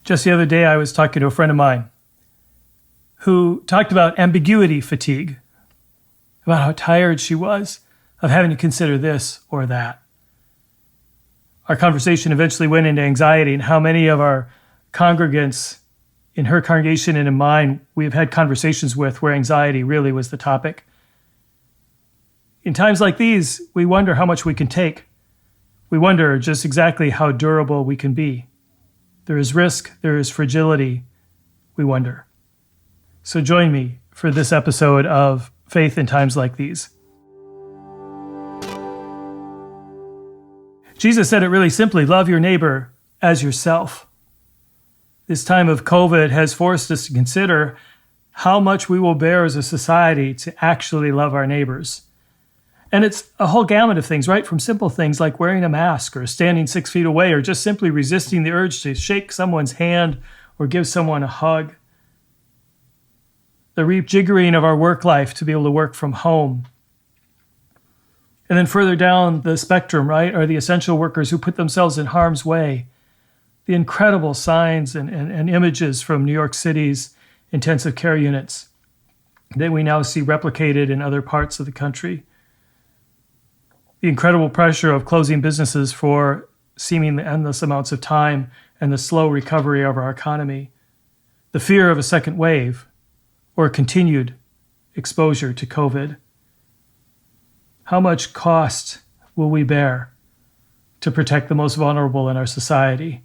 Just the other day, I was talking to a friend of mine who talked about ambiguity fatigue, about how tired she was of having to consider this or that. Our conversation eventually went into anxiety and how many of our congregants in her congregation and in mine we've had conversations with where anxiety really was the topic. In times like these, we wonder how much we can take. We wonder just exactly how durable we can be. There is risk, there is fragility, we wonder. So join me for this episode of Faith in Times Like These. Jesus said it really simply, love your neighbor as yourself. This time of COVID has forced us to consider how much we will bear as a society to actually love our neighbors. And it's a whole gamut of things, right? From simple things like wearing a mask or standing 6 feet away or just simply resisting the urge to shake someone's hand or give someone a hug. The rejiggering of our work life to be able to work from home. And then further down the spectrum, right, are the essential workers who put themselves in harm's way. The incredible signs and images from New York City's intensive care units that we now see replicated in other parts of the country. The incredible pressure of closing businesses for seemingly endless amounts of time and the slow recovery of our economy. The fear of a second wave or continued exposure to COVID. How much cost will we bear to protect the most vulnerable in our society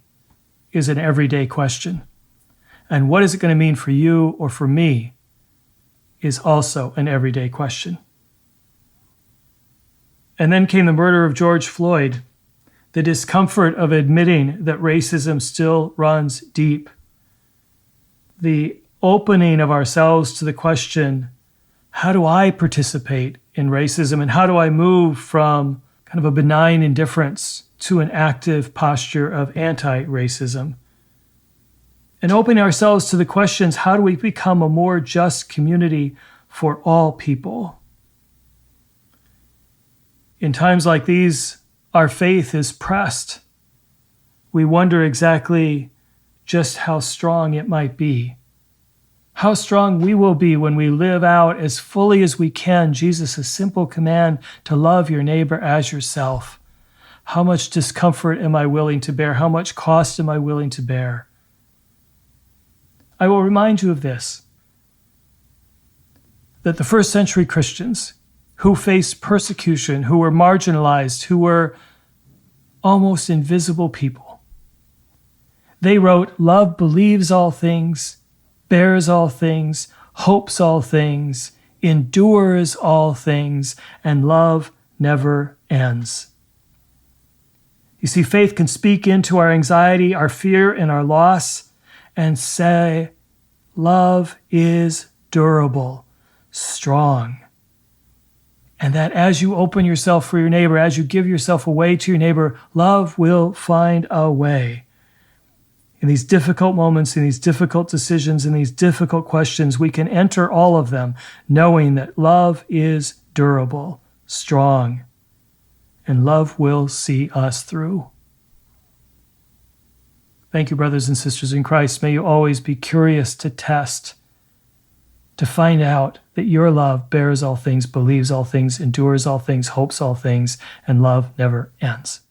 is an everyday question. And what is it going to mean for you or for me is also an everyday question. And then came the murder of George Floyd, the discomfort of admitting that racism still runs deep, the opening of ourselves to the question, how do I participate in racism and how do I move from kind of a benign indifference to an active posture of anti-racism? And opening ourselves to the questions, how do we become a more just community for all people? In times like these, our faith is pressed. We wonder exactly just how strong it might be. How strong we will be when we live out as fully as we can Jesus' simple command to love your neighbor as yourself. How much discomfort am I willing to bear? How much cost am I willing to bear? I will remind you of this, that the first century Christians who faced persecution, who were marginalized, who were almost invisible people, they wrote, love believes all things, bears all things, hopes all things, endures all things, and love never ends. You see, faith can speak into our anxiety, our fear, and our loss and say, love is durable, strong. And that as you open yourself for your neighbor, as you give yourself away to your neighbor, love will find a way. In these difficult moments, in these difficult decisions, in these difficult questions, we can enter all of them knowing that love is durable, strong, and love will see us through. Thank you, brothers and sisters in Christ. May you always be curious to test, to find out that your love bears all things, believes all things, endures all things, hopes all things, and love never ends.